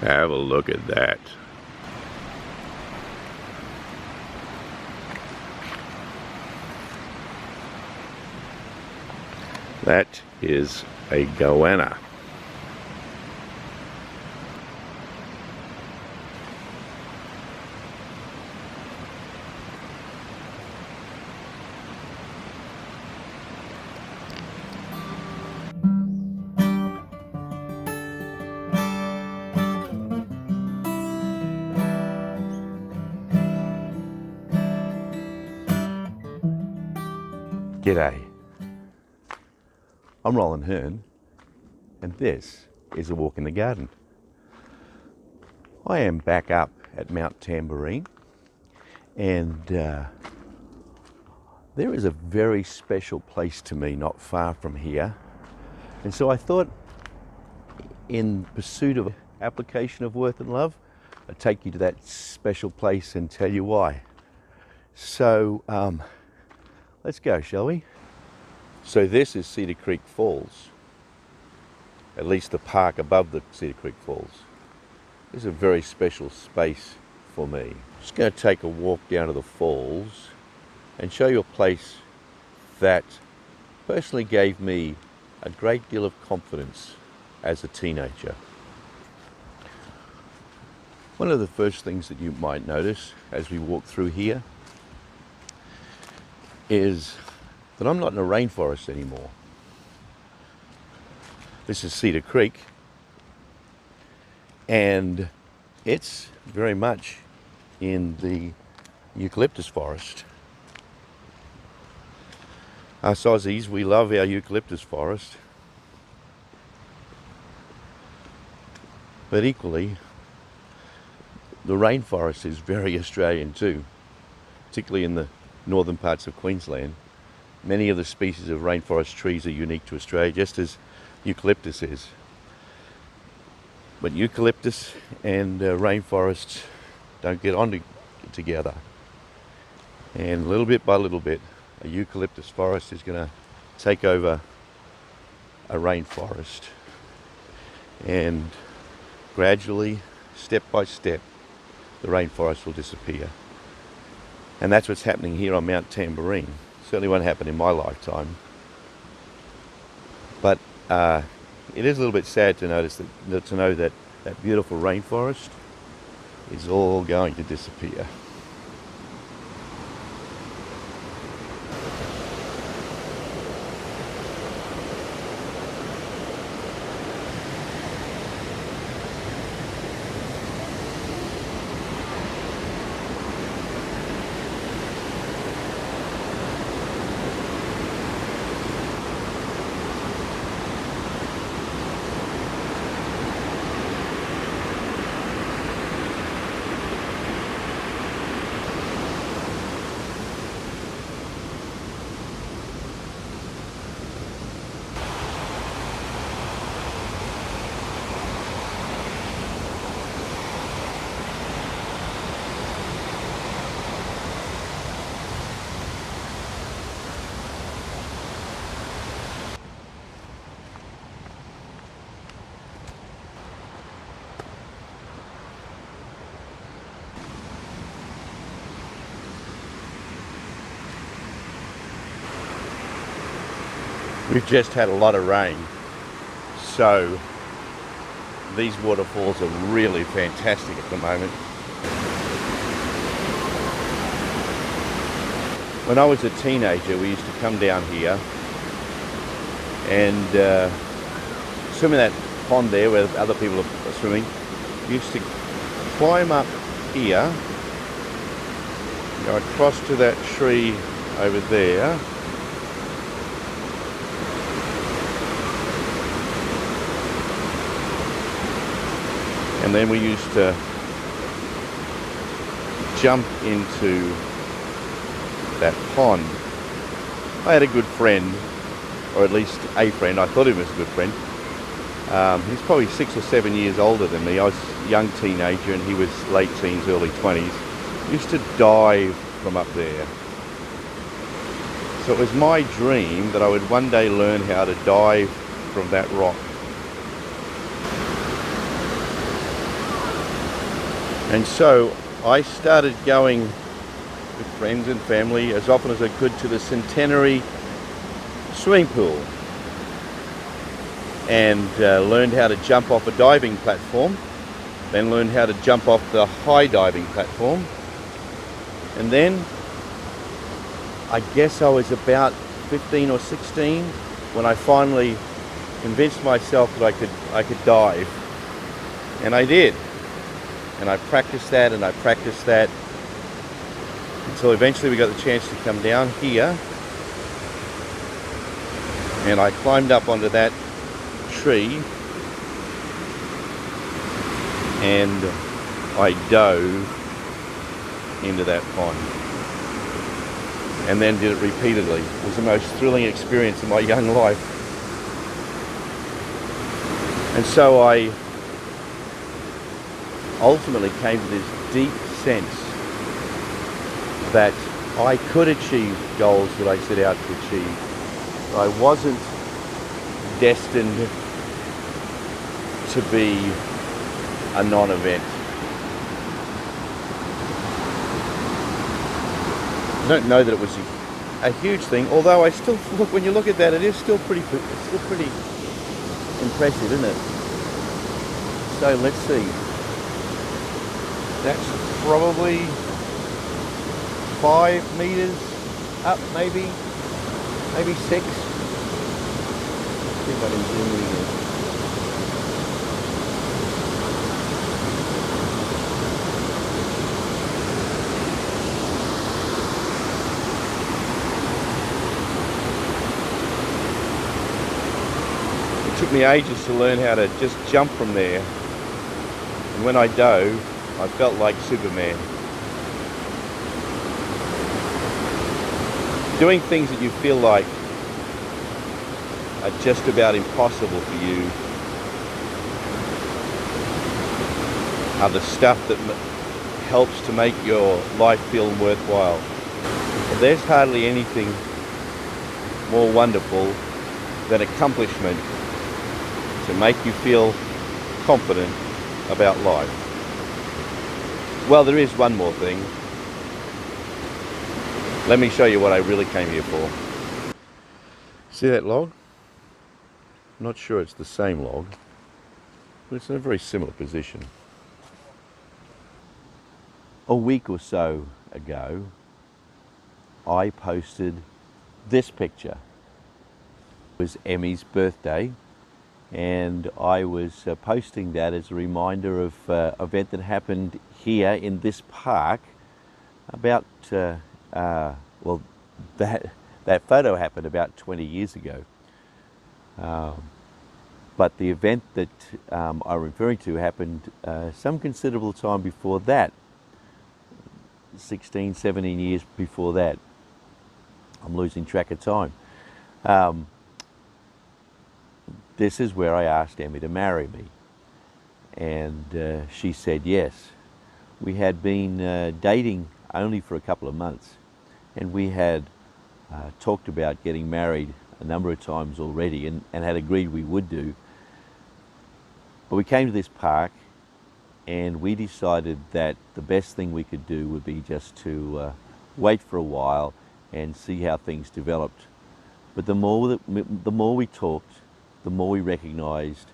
Have a look at that. That is a goanna. G'day, I'm Roland Hearn, and this is a walk in the garden. I am back up at Mount Tamborine, and there is a very special place to me not far from here, and so I thought, in pursuit of application of worth and love, I'd take you to that special place and tell you why. So let's go, shall we? So this is Cedar Creek Falls, at least the park above the Cedar Creek Falls. This is a very special space for me. I'm just going to take a walk down to the falls and show you a place that personally gave me a great deal of confidence as a teenager. One of the first things that you might notice as we walk through here is that I'm not in a rainforest anymore. This is Cedar Creek, and it's very much in the eucalyptus forest. Us Aussies, we love our eucalyptus forest, but equally, the rainforest is very Australian too, particularly in the northern parts of Queensland. Many of the species of rainforest trees are unique to Australia, just as eucalyptus is. But eucalyptus and rainforests don't get on together. And little bit by little bit, a eucalyptus forest is going to take over a rainforest. And gradually, step by step, the rainforest will disappear. And that's what's happening here on Mount Tamborine. Certainly won't happen in my lifetime. But it is a little bit sad to know that that beautiful rainforest is all going to disappear. We've just had a lot of rain, so these waterfalls are really fantastic at the moment. When I was a teenager, we used to come down here and swim in that pond there where other people are swimming. We used to climb up here, go across to that tree over there, and then we used to jump into that pond. I had a good friend, or at least a friend. I thought he was a good friend. He's probably 6 or 7 years older than me. I was a young teenager and he was late teens, early 20s. He used to dive from up there. So it was my dream that I would one day learn how to dive from that rock. And so I started going with friends and family as often as I could to the Centenary swimming pool, and learned how to jump off a diving platform, then learned how to jump off the high diving platform, and then I guess I was about 15 or 16 when I finally convinced myself that I could dive, and I did. And I practiced that and I practiced that until eventually we got the chance to come down here, and I climbed up onto that tree and I dove into that pond, and then did it repeatedly. It was the most thrilling experience of my young life. And so I ultimately came to this deep sense that I could achieve goals that I set out to achieve. I wasn't destined to be a non-event. I don't know that it was a huge thing, although I still look, when you look at that, it's still pretty impressive, isn't it? So let's see. That's probably 5 meters up, maybe 6. See if I can zoom in again. It took me ages to learn how to just jump from there, and when I dove, I felt like Superman. Doing things that you feel like are just about impossible for you are the stuff that helps to make your life feel worthwhile. But there's hardly anything more wonderful than accomplishment to make you feel confident about life. Well, there is one more thing. Let me show you what I really came here for. See that log? I'm not sure it's the same log, but it's in a very similar position. A week or so ago, I posted this picture. It was Emmy's birthday, and I was posting that as a reminder of an event that happened here in this park about, well, that photo happened about 20 years ago. But the event that I'm referring to happened some considerable time before that, 16, 17 years before that. I'm losing track of time. This is where I asked Emmy to marry me, and she said yes. We had been dating only for a couple of months, and we had talked about getting married a number of times already, and had agreed we would do. But we came to this park and we decided that the best thing we could do would be just to wait for a while and see how things developed. But the more we talked, the more we recognized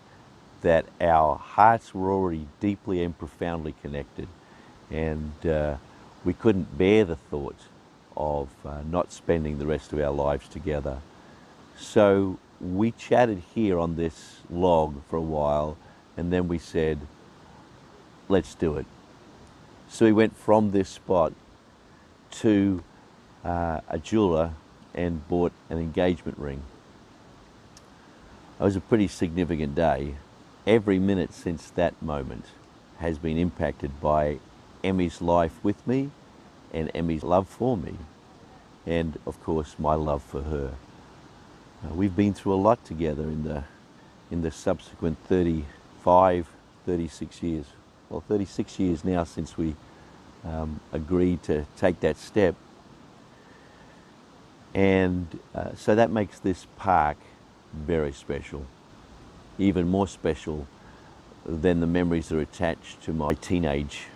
that our hearts were already deeply and profoundly connected, and we couldn't bear the thought of not spending the rest of our lives together. So we chatted here on this log for a while, and then we said, let's do it. So we went from this spot to a jeweler and bought an engagement ring. It was a pretty significant day. Every minute since that moment has been impacted by Emmy's life with me, and Emmy's love for me, and of course my love for her. We've been through a lot together in the subsequent 36 years. Well, 36 years now since we agreed to take that step. And so that makes this park very special, even more special than the memories that are attached to my teenage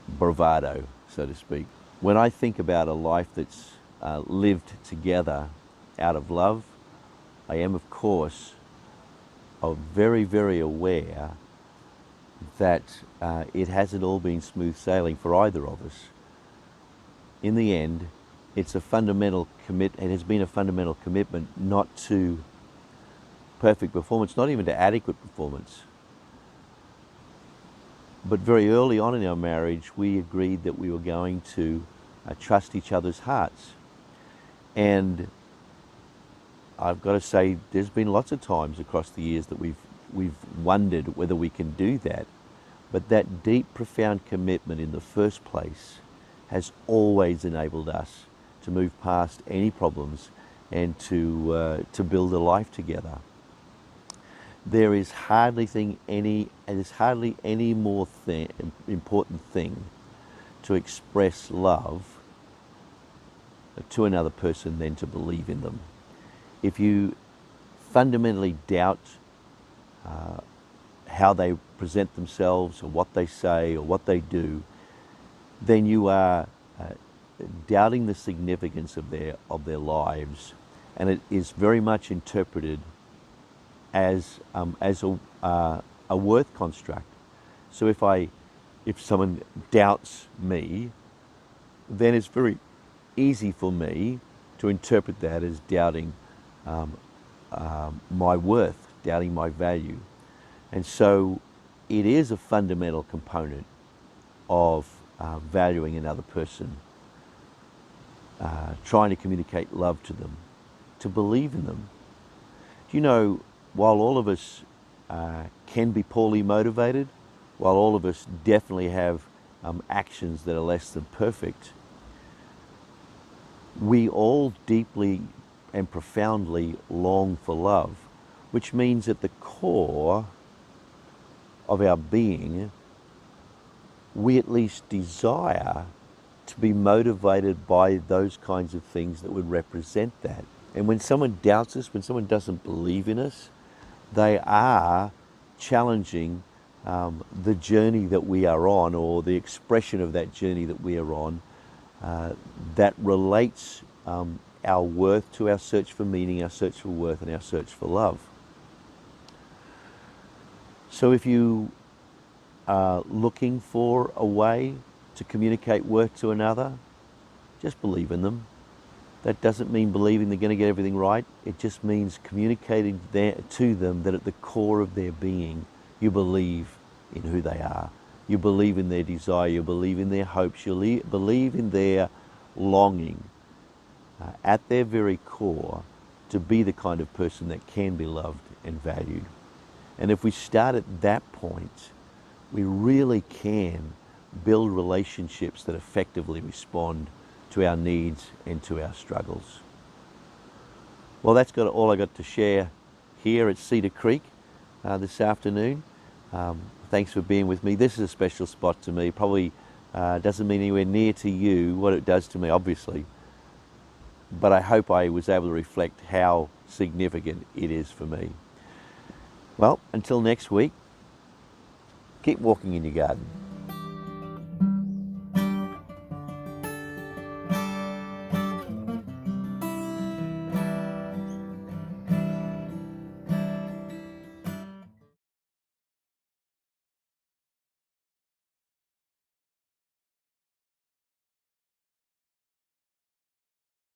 bravado, so to speak. When I think about a life that's lived together out of love, I am, of course, very, very aware that it hasn't all been smooth sailing for either of us. In the end, it's a fundamental it has been a fundamental commitment not to perfect performance, not even to adequate performance. But very early on in our marriage, we agreed that we were going to trust each other's hearts. And I've got to say, there's been lots of times across the years that we've wondered whether we can do that. But that deep, profound commitment in the first place has always enabled us to move past any problems and to build a life together. There is hardly any more important thing to express love to another person than to believe in them. If you fundamentally doubt how they present themselves or what they say or what they do, then you are doubting the significance of their lives, and it is very much interpreted as a worth construct. So if someone doubts me, then it's very easy for me to interpret that as doubting my worth, doubting my value. And so it is a fundamental component of valuing another person, trying to communicate love to them, to believe in them. Do you know, while all of us can be poorly motivated, while all of us definitely have actions that are less than perfect, we all deeply and profoundly long for love, which means at the core of our being, we at least desire to be motivated by those kinds of things that would represent that. And when someone doubts us, when someone doesn't believe in us, they are challenging the journey that we are on, or the expression of that journey that we are on, that relates our worth to our search for meaning, our search for worth, and our search for love. So if you are looking for a way to communicate worth to another, just believe in them. That doesn't mean believing they're going to get everything right. It just means communicating to them that at the core of their being, you believe in who they are. You believe in their desire. You believe in their hopes. You believe in their longing at their very core to be the kind of person that can be loved and valued. And if we start at that point, we really can build relationships that effectively respond to our needs and to our struggles. Well, that's all I got to share here at Cedar Creek this afternoon. Thanks for being with me. This is a special spot to me. Probably doesn't mean anywhere near to you what it does to me, obviously. But I hope I was able to reflect how significant it is for me. Well, until next week, keep walking in your garden.